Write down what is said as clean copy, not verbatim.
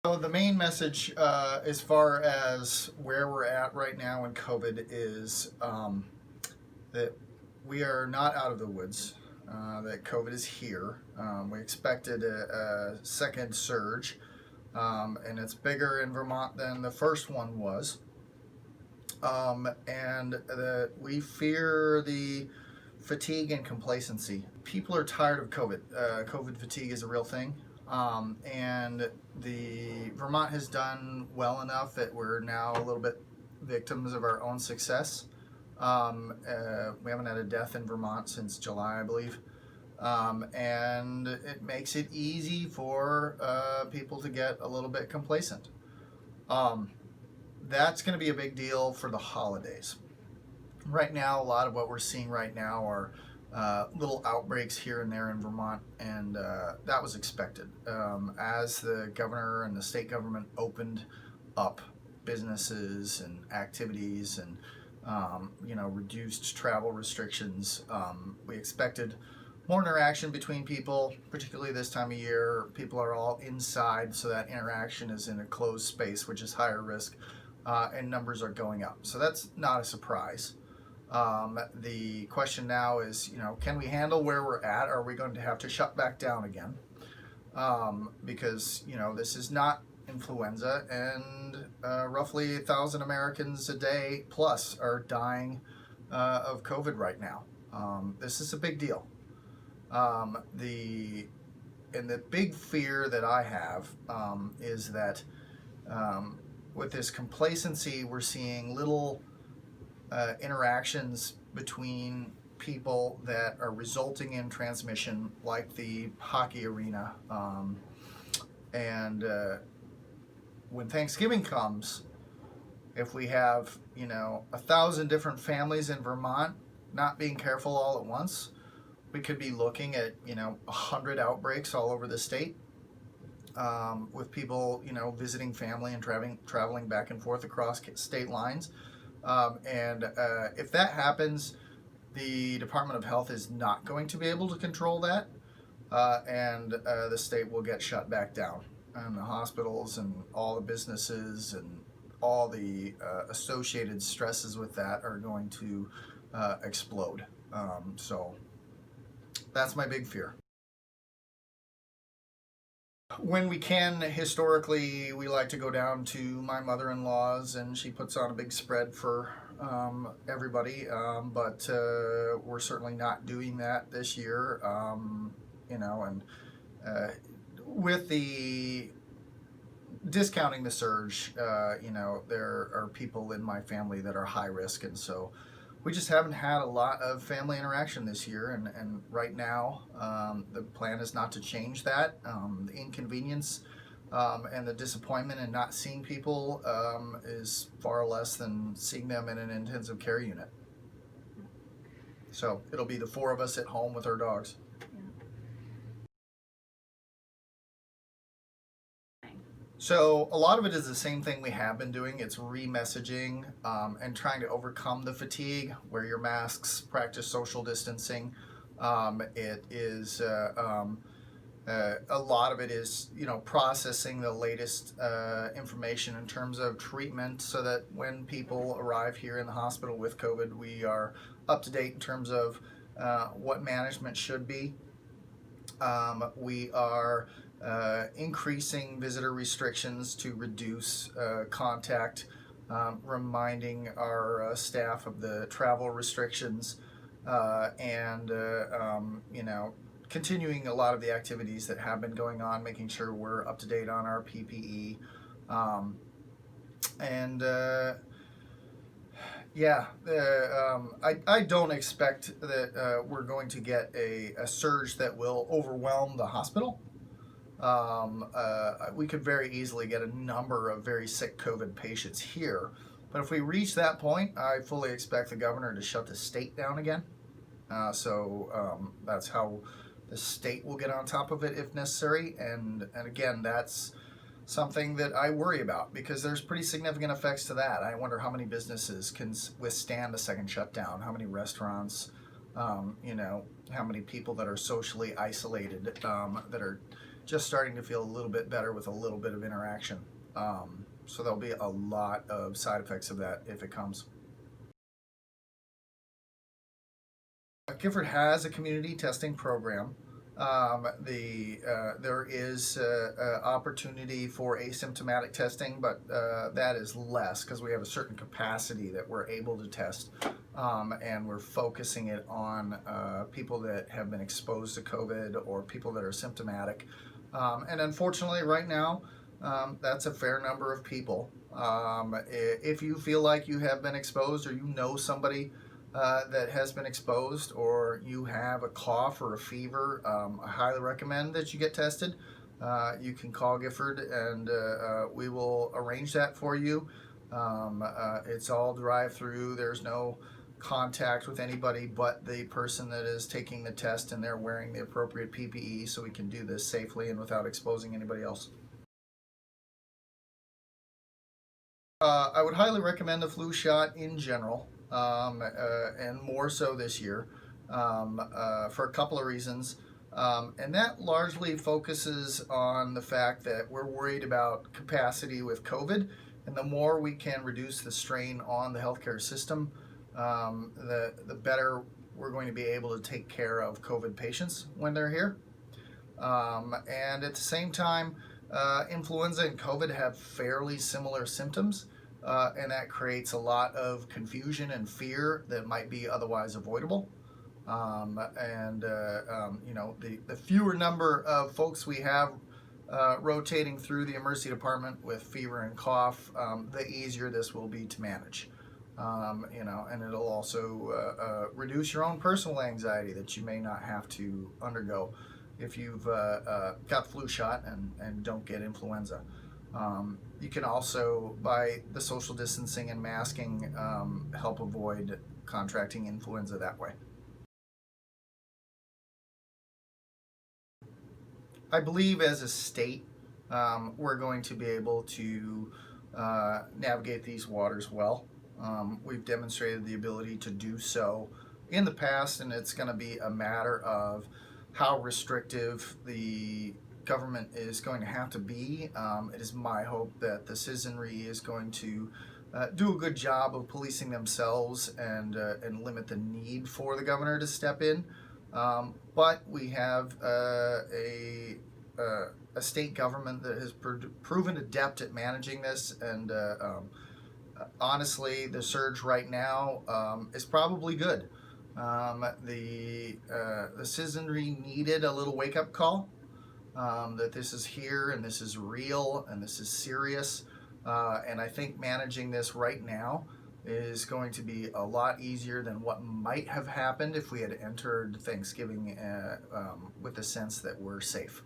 So the main message, as far as where we're at right now in COVID, is that we are not out of the woods. That COVID is here. We expected a second surge, and it's bigger in Vermont than the first one was. And that we fear the fatigue and complacency. People are tired of COVID. COVID fatigue is a real thing. And the Vermont has done well enough that we're now a little bit victims of our own success. We haven't had a death in Vermont since July, I believe. And it makes it easy for people to get a little bit complacent. That's going to be a big deal for the holidays. Right now, a lot of what we're seeing right now are little outbreaks here and there in Vermont, and that was expected. As the governor and the state government opened up businesses and activities and reduced travel restrictions, we expected more interaction between people, particularly this time of year. People are all inside, so that interaction is in a closed space, which is higher risk, and numbers are going up. So that's not a surprise. The question now is, can we handle where we're at? Are we going to have to shut back down again? Because, this is not influenza, and roughly 1,000 Americans a day plus are dying of COVID right now. This is a big deal. The big fear that I have is that with this complacency, we're seeing little interactions between people that are resulting in transmission, like the hockey arena. And when Thanksgiving comes, if we have 1,000 different families in Vermont not being careful all at once, we could be looking at 100 outbreaks all over the state, with people visiting family and traveling back and forth across state lines. And if that happens, the Department of Health is not going to be able to control that, and the state will get shut back down. And the hospitals and all the businesses and all the associated stresses with that are going to explode. So that's my big fear. When we can, historically, we like to go down to my mother-in-law's, and she puts on a big spread for everybody, but we're certainly not doing that this year. And with the discounting the surge, there are people in my family that are high risk, and so we just haven't had a lot of family interaction this year, and right now the plan is not to change that. The inconvenience and the disappointment in not seeing people is far less than seeing them in an intensive care unit. So it'll be the four of us at home with our dogs. So a lot of it is the same thing we have been doing. It's re-messaging and trying to overcome the fatigue. Wear your masks, practice social distancing. It is a lot of it is processing the latest information in terms of treatment, so that when people arrive here in the hospital with COVID, we are up to date in terms of what management should be. We are increasing visitor restrictions to reduce contact, reminding our staff of the travel restrictions, and continuing a lot of the activities that have been going on, making sure we're up to date on our PPE. I don't expect that we're going to get a surge that will overwhelm the hospital. We could very easily get a number of very sick COVID patients here, but if we reach that point, I fully expect the governor to shut the state down again. So that's how the state will get on top of it if necessary, and again, that's something that I worry about, because there's pretty significant effects to that. I wonder how many businesses can withstand a second shutdown, how many restaurants, how many people that are socially isolated, that are just starting to feel a little bit better with a little bit of interaction. So there'll be a lot of side effects of that if it comes. Gifford has a community testing program. There is opportunity for asymptomatic testing, but that is less because we have a certain capacity that we're able to test, and we're focusing it on people that have been exposed to COVID or people that are symptomatic. And unfortunately, right now, that's a fair number of people. If you feel like you have been exposed or you know somebody that has been exposed, or you have a cough or a fever, I highly recommend that you get tested. You can call Gifford and we will arrange that for you. It's all drive-through. There's no contact with anybody but the person that is taking the test, and they're wearing the appropriate PPE, so we can do this safely and without exposing anybody else. I would highly recommend the flu shot in general, and more so this year, for a couple of reasons. And that largely focuses on the fact that we're worried about capacity with COVID, and the more we can reduce the strain on the healthcare system, the better we're going to be able to take care of COVID patients when they're here. And at the same time, influenza and COVID have fairly similar symptoms, and that creates a lot of confusion and fear that might be otherwise avoidable. The fewer number of folks we have rotating through the emergency department with fever and cough, the easier this will be to manage. And it'll also reduce your own personal anxiety that you may not have to undergo if you've got the flu shot and don't get influenza. You can also, by the social distancing and masking, help avoid contracting influenza that way. I believe as a state, we're going to be able to navigate these waters well. We've demonstrated the ability to do so in the past, and it's going to be a matter of how restrictive the government is going to have to be. It is my hope that the citizenry is going to do a good job of policing themselves and limit the need for the governor to step in. But we have a state government that has proven adept at managing this, and honestly, the surge right now is probably good. The citizenry needed a little wake-up call, that this is here and this is real and this is serious, and I think managing this right now is going to be a lot easier than what might have happened if we had entered Thanksgiving with the sense that we're safe.